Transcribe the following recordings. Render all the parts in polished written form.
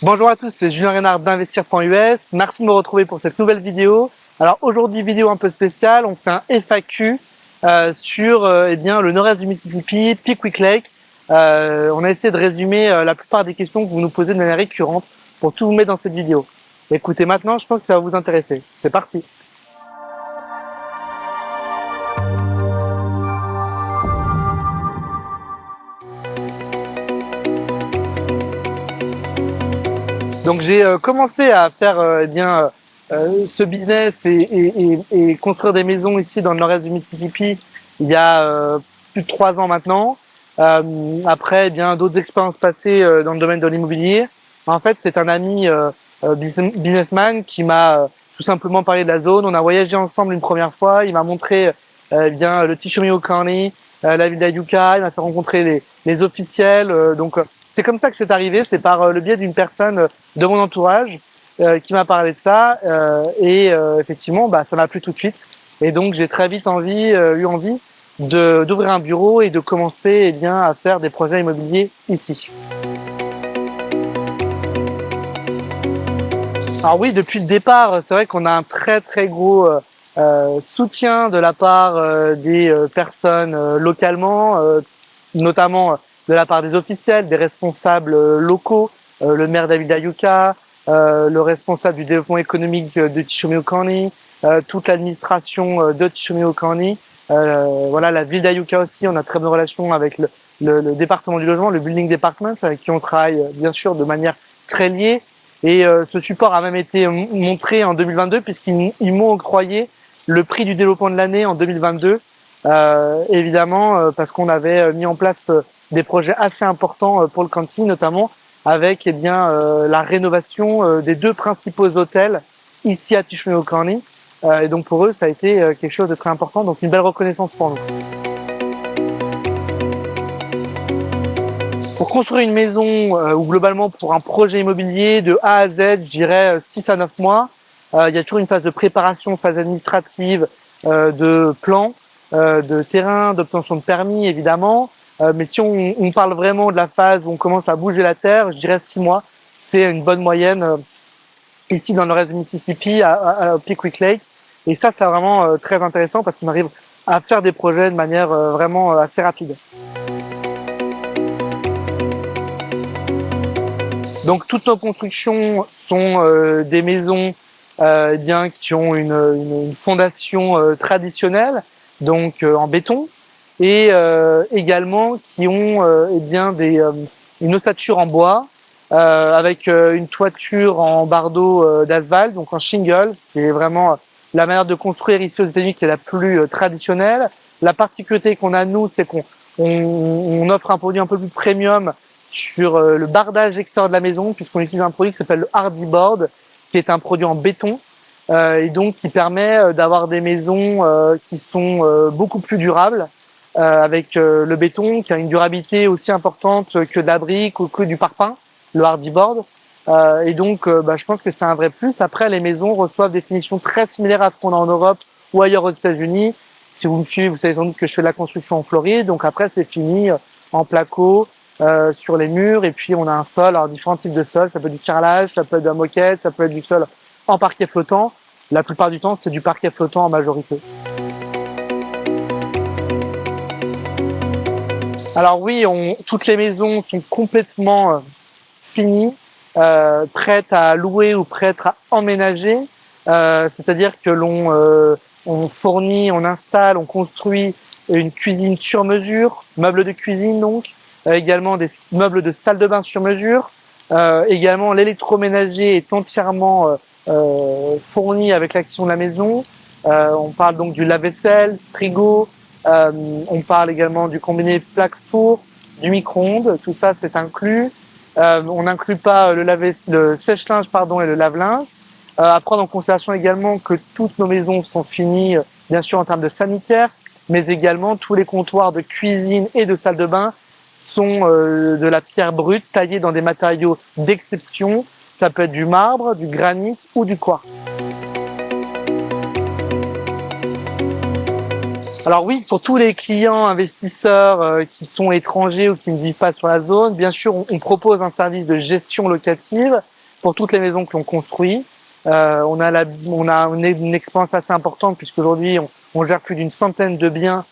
Bonjour à tous, c'est Julien Reynard d'Investir.us. Merci de me retrouver pour cette nouvelle vidéo. Alors aujourd'hui, vidéo un peu spéciale, on fait un FAQ sur le nord-est du Mississippi, Pickwick Lake. On a essayé de résumer la plupart des questions que vous nous posez de manière récurrente pour tout vous mettre dans cette vidéo. Écoutez maintenant, je pense que ça va vous intéresser. C'est parti. Donc j'ai commencé à faire ce business et construire des maisons ici dans le nord-est du Mississippi il y a plus de 3 ans maintenant. Après d'autres expériences passées dans le domaine de l'immobilier. En fait, c'est un ami businessman qui m'a tout simplement parlé de la zone. On a voyagé ensemble une première fois. Il m'a montré le Tishomingo County, la ville d'Ayuka. Il m'a fait rencontrer les officiels. C'est comme ça que c'est arrivé. C'est par le biais d'une personne de mon entourage qui m'a parlé de ça. Effectivement, ça m'a plu tout de suite. Et donc, j'ai très vite eu envie d'ouvrir un bureau et de commencer à faire des projets immobiliers ici. Alors oui, depuis le départ, c'est vrai qu'on a un très très gros soutien de la part des personnes localement, notamment de la part des officiels, des responsables locaux, le maire David Ayuka, le responsable du développement économique de Tishomingo County, toute l'administration de Tishomingo County, voilà, la ville d'Ayuka aussi. On a très bonne relation avec le département du logement, le building department, avec qui on travaille bien sûr de manière très liée. Et ce support a même été montré en 2022 puisqu'ils m'ont octroyé le prix du développement de l'année en 2022, évidemment parce qu'on avait mis en place des projets assez importants pour le county, notamment avec la rénovation des 2 principaux hôtels ici à Tishomingo County. Et donc pour eux, ça a été quelque chose de très important, donc une belle reconnaissance pour nous. Pour construire une maison ou globalement pour un projet immobilier de A à Z, je dirais 6 à 9 mois. Il y a toujours une phase de préparation, phase administrative, de plan, de terrain, d'obtention de permis évidemment. Mais si on parle vraiment de la phase où on commence à bouger la terre, je dirais 6 mois. C'est une bonne moyenne ici dans le nord-est du Mississippi, à Pickwick Lake. Et ça, c'est vraiment très intéressant parce qu'on arrive à faire des projets de manière vraiment assez rapide. Donc toutes nos constructions sont des maisons qui ont une fondation traditionnelle, donc en béton, et également qui ont une ossature en bois avec une toiture en bardeaux d'asphalte, donc en shingle, qui est vraiment la manière de construire ici aux États-Unis qui est la plus traditionnelle. La particularité qu'on a nous, c'est qu'on offre un produit un peu plus premium sur le bardage extérieur de la maison, puisqu'on utilise un produit qui s'appelle le Hardy Board, qui est un produit en béton et donc qui permet d'avoir des maisons qui sont beaucoup plus durables avec le béton qui a une durabilité aussi importante que de la brique ou que du parpaing, le Hardy Board. Je pense que c'est un vrai plus. Après, les maisons reçoivent des finitions très similaires à ce qu'on a en Europe ou ailleurs aux États-Unis. Si vous me suivez, vous savez sans doute que je fais de la construction en Floride. Donc après, c'est fini en placo, sur les murs. Et puis, on a un sol, alors différents types de sols. Ça peut être du carrelage, ça peut être de la moquette, ça peut être du sol en parquet flottant. La plupart du temps, c'est du parquet flottant en majorité. Alors oui, toutes les maisons sont complètement finies, prêtes à louer ou prêtes à emménager. C'est-à-dire que on fournit, on installe, on construit une cuisine sur mesure, meubles de cuisine donc, également des meubles de salle de bain sur mesure. Également, l'électroménager est entièrement fourni avec l'action de la maison. On parle donc du lave-vaisselle, frigo. On parle également du combiné plaque-four, du micro-ondes. Tout ça, c'est inclus. On n'inclut pas le sèche-linge et le lave-linge. À prendre en considération également que toutes nos maisons sont finies, bien sûr en termes de sanitaire, mais également tous les comptoirs de cuisine et de salle de bain sont de la pierre brute taillée dans des matériaux d'exception. Ça peut être du marbre, du granit ou du quartz. Alors oui, pour tous les clients investisseurs qui sont étrangers ou qui ne vivent pas sur la zone, bien sûr, on propose un service de gestion locative pour toutes les maisons que l'on construit. On a une expérience assez importante puisqu'aujourd'hui, on gère plus d'une centaine de biens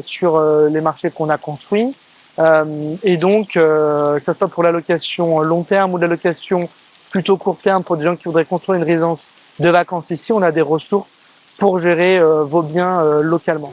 sur les marchés qu'on a construits. Et donc, que ce soit pour la location long terme ou la location plutôt court terme pour des gens qui voudraient construire une résidence de vacances ici, on a des ressources pour gérer vos biens localement.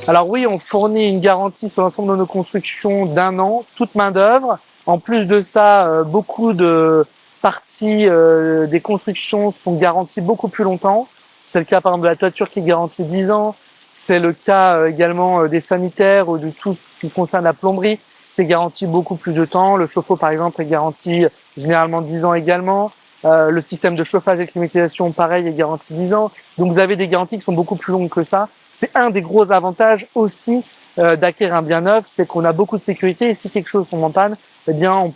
Alors oui, on fournit une garantie sur l'ensemble de nos constructions d'1 an, toute main d'œuvre. En plus de ça, beaucoup de parties des constructions sont garanties beaucoup plus longtemps. C'est le cas par exemple de la toiture qui est garantie 10 ans. C'est le cas également des sanitaires ou de tout ce qui concerne la plomberie qui est garanti beaucoup plus de temps. Le chauffe-eau par exemple est garanti généralement 10 ans également. Le système de chauffage et climatisation, pareil, est garanti 10 ans. Donc vous avez des garanties qui sont beaucoup plus longues que ça. C'est un des gros avantages aussi d'acquérir un bien neuf, c'est qu'on a beaucoup de sécurité et si quelque chose tombe en panne, eh bien on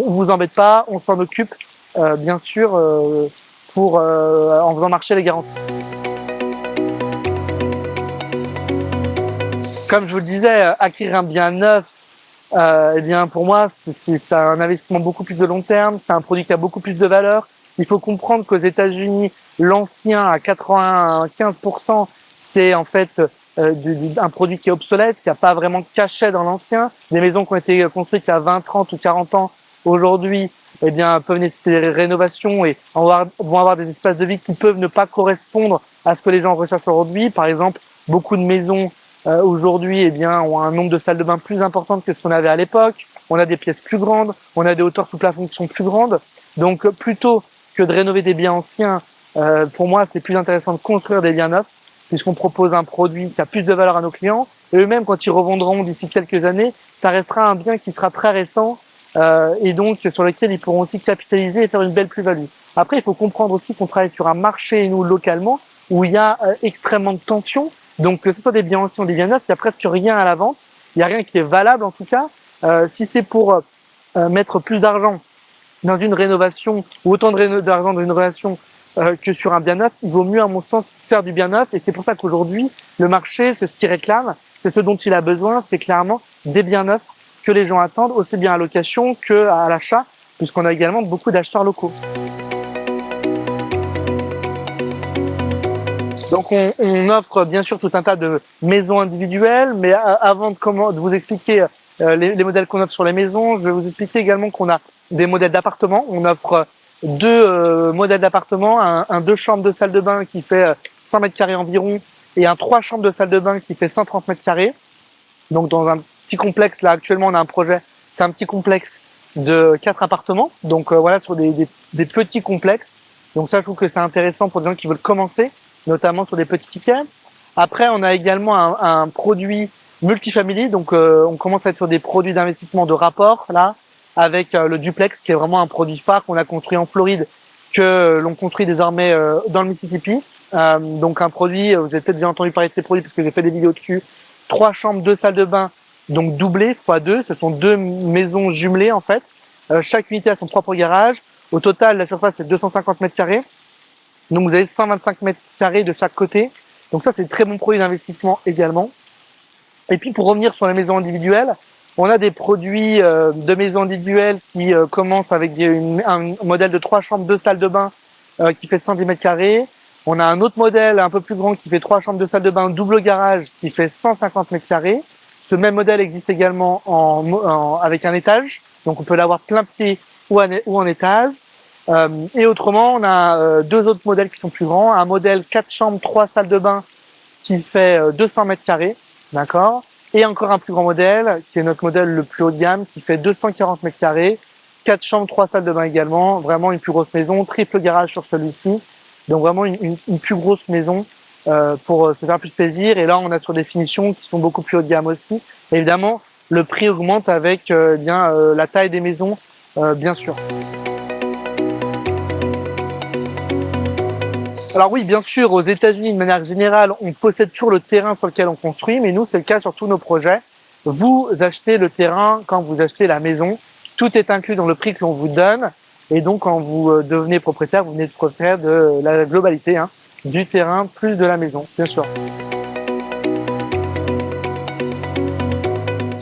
vous embête pas, on s'en occupe bien sûr en faisant marcher les garanties. Comme je vous le disais, acquérir un bien neuf, eh bien pour moi c'est un investissement beaucoup plus de long terme, c'est un produit qui a beaucoup plus de valeur. Il faut comprendre qu'aux États-Unis, l'ancien à 95%, c'est en fait un produit qui est obsolète, il n'y a pas vraiment de cachet dans l'ancien. Des maisons qui ont été construites il y a 20, 30 ou 40 ans, aujourd'hui, eh bien, peuvent nécessiter des rénovations et vont avoir des espaces de vie qui peuvent ne pas correspondre à ce que les gens recherchent aujourd'hui. Par exemple, beaucoup de maisons aujourd'hui eh bien, ont un nombre de salles de bain plus importantes que ce qu'on avait à l'époque. On a des pièces plus grandes, on a des hauteurs sous plafond qui sont plus grandes. Donc plutôt que de rénover des biens anciens, pour moi, c'est plus intéressant de construire des biens neufs puisqu'on propose un produit qui a plus de valeur à nos clients. Et eux-mêmes, quand ils revendront d'ici quelques années, ça restera un bien qui sera très récent et donc sur lequel ils pourront aussi capitaliser et faire une belle plus-value. Après, il faut comprendre aussi qu'on travaille sur un marché, nous, localement, où il y a extrêmement de tension. Donc, que ce soit des biens anciens ou des biens neufs, il n'y a presque rien à la vente. Il n'y a rien qui est valable, en tout cas. Si c'est pour mettre plus d'argent dans une rénovation ou autant d'argent dans une rénovation que sur un bien neuf, il vaut mieux, à mon sens, faire du bien neuf. Et c'est pour ça qu'aujourd'hui, le marché, c'est ce qu'il réclame, c'est ce dont il a besoin, c'est clairement des biens neufs que les gens attendent, aussi bien à location qu'à l'achat, puisqu'on a également beaucoup d'acheteurs locaux. Donc on offre bien sûr tout un tas de maisons individuelles, mais avant de vous expliquer les modèles qu'on offre sur les maisons, je vais vous expliquer également qu'on a des modèles d'appartements. On offre deux modèles d'appartements, un 2 chambres de salle de bain qui fait 100 mètres carrés environ et un 3 chambres de salle de bain qui fait 130 mètres carrés. Donc dans un petit complexe, là actuellement on a un projet, c'est un petit complexe de 4 appartements, donc voilà, sur des petits complexes. Donc ça, je trouve que c'est intéressant pour des gens qui veulent commencer, notamment sur des petits tickets. Après, on a également un produit multifamily, donc on commence à être sur des produits d'investissement de rapport, là, avec le duplex, qui est vraiment un produit phare qu'on a construit en Floride, que l'on construit désormais dans le Mississippi. Donc un produit, vous avez peut-être déjà entendu parler de ces produits parce que j'ai fait des vidéos dessus. 3 chambres, 2 salles de bain, donc doublées x2. Ce sont 2 maisons jumelées en fait. Chaque unité a son propre garage. Au total, la surface est 250 mètres carrés. Donc vous avez 125 mètres carrés de chaque côté. Donc ça, c'est de très bon produit d'investissement également. Et puis pour revenir sur les maisons individuelles, on a des produits de maisons individuelles qui commencent avec un modèle de 3 chambres, 2 salles de bain qui fait 110 mètres carrés. On a un autre modèle un peu plus grand qui fait 3 chambres, 2 salles de bain, double garage qui fait 150 mètres carrés. Ce même modèle existe également avec un étage. Donc on peut l'avoir plein pied ou en étage. Et autrement, on a 2 autres modèles qui sont plus grands. Un modèle 4 chambres, 3 salles de bain qui fait 200 mètres carrés. D'accord. Et encore un plus grand modèle, qui est notre modèle le plus haut de gamme, qui fait 240 mètres carrés, 4 chambres, 3 salles de bain également, vraiment une plus grosse maison, triple garage sur celui-ci. Donc vraiment une plus grosse maison pour se faire plus plaisir. Et là, on a sur des finitions qui sont beaucoup plus haut de gamme aussi. Et évidemment, le prix augmente avec la taille des maisons, bien sûr. Alors oui, bien sûr, aux États-Unis, de manière générale, on possède toujours le terrain sur lequel on construit, mais nous, c'est le cas sur tous nos projets. Vous achetez le terrain quand vous achetez la maison. Tout est inclus dans le prix que l'on vous donne. Et donc, quand vous devenez propriétaire, vous venez de propriétaire de la globalité, hein, du terrain plus de la maison, bien sûr.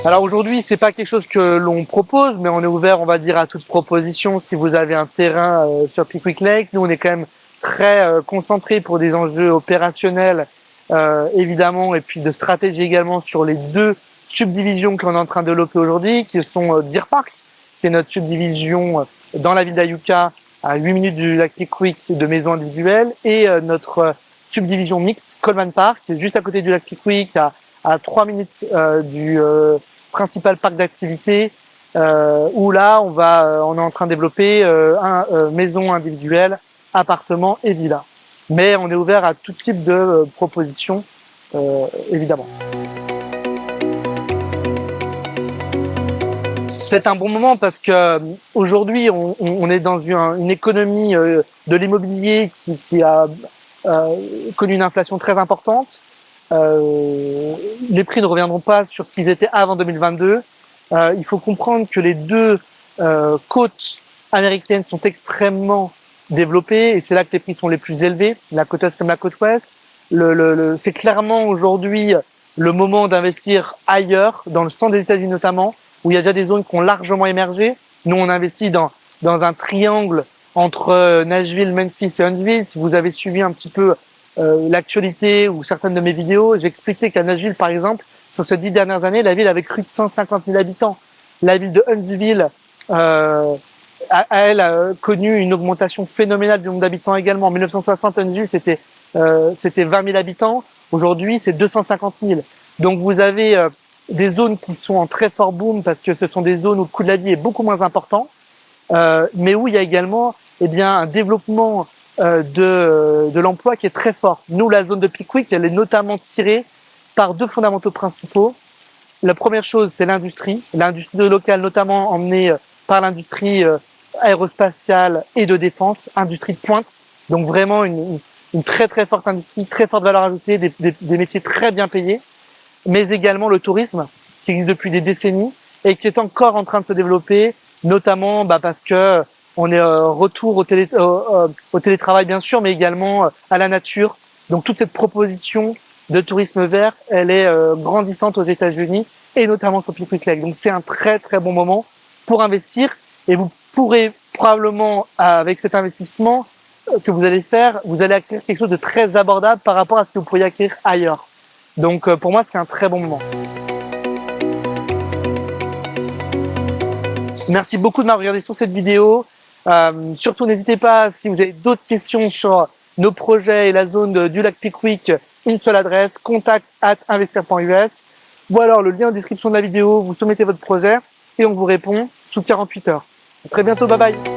Alors aujourd'hui, c'est pas quelque chose que l'on propose, mais on est ouvert, on va dire, à toute proposition. Si vous avez un terrain sur Pickwick Lake, nous on est quand même très concentré pour des enjeux opérationnels, évidemment, et puis de stratégie également sur les deux subdivisions qu'on est en train de développer aujourd'hui, qui sont Deer Park, qui est notre subdivision dans la ville d'Ayuka, à 8 minutes du lac Pickwick de maisons individuelles, et notre subdivision mixte, Coleman Park, qui est juste à côté du lac Pickwick, à 3 minutes du principal parc d'activités, où là on est en train de développer maisons individuelles, appartements et villas. Mais on est ouvert à tout type de propositions, évidemment. C'est un bon moment parce que aujourd'hui on est dans une économie de l'immobilier qui a connu une inflation très importante. Les prix ne reviendront pas sur ce qu'ils étaient avant 2022. Il faut comprendre que les deux côtes américaines sont extrêmement développées et c'est là que les prix sont les plus élevés, la côte est comme la côte ouest. C'est clairement aujourd'hui le moment d'investir ailleurs, dans le centre des États-Unis notamment, où il y a déjà des zones qui ont largement émergé. Nous, on investit dans un triangle entre Nashville, Memphis et Huntsville. Si vous avez suivi un petit peu l'actualité ou certaines de mes vidéos, j'ai expliqué qu'à Nashville, par exemple, sur ces 10 dernières années, la ville avait cru de 150 000 habitants. La ville de Huntsville, elle a connu une augmentation phénoménale du nombre d'habitants également. En 1960, Huntsville, c'était 20 000 habitants. Aujourd'hui, c'est 250 000. Donc, vous avez des zones qui sont en très fort boom parce que ce sont des zones où le coût de la vie est beaucoup moins important, mais où il y a également un développement de l'emploi qui est très fort. Nous, la zone de Pickwick, elle est notamment tirée par deux fondamentaux principaux. La première chose, c'est l'industrie locale, notamment emmenée par l'industrie aérospatiale et de défense, industrie de pointe. Donc vraiment une très très forte industrie, très forte valeur ajoutée, des métiers très bien payés, mais également le tourisme qui existe depuis des décennies et qui est encore en train de se développer, notamment parce que on est retour au télétravail bien sûr, mais également à la nature. Donc toute cette proposition de tourisme vert, elle est grandissante aux États-Unis et notamment sur Pickwick Lake. Donc c'est un très très bon moment pour investir et vous pourrez probablement avec cet investissement que vous allez faire, vous allez acquérir quelque chose de très abordable par rapport à ce que vous pourriez acquérir ailleurs. Donc pour moi c'est un très bon moment. Merci beaucoup de m'avoir regardé sur cette vidéo. Surtout n'hésitez pas, si vous avez d'autres questions sur nos projets et la zone du lac Pickwick, une seule adresse, contact@investir.us, ou alors le lien en description de la vidéo, vous soumettez votre projet et on vous répond sous 48 heures. À très bientôt, bye bye.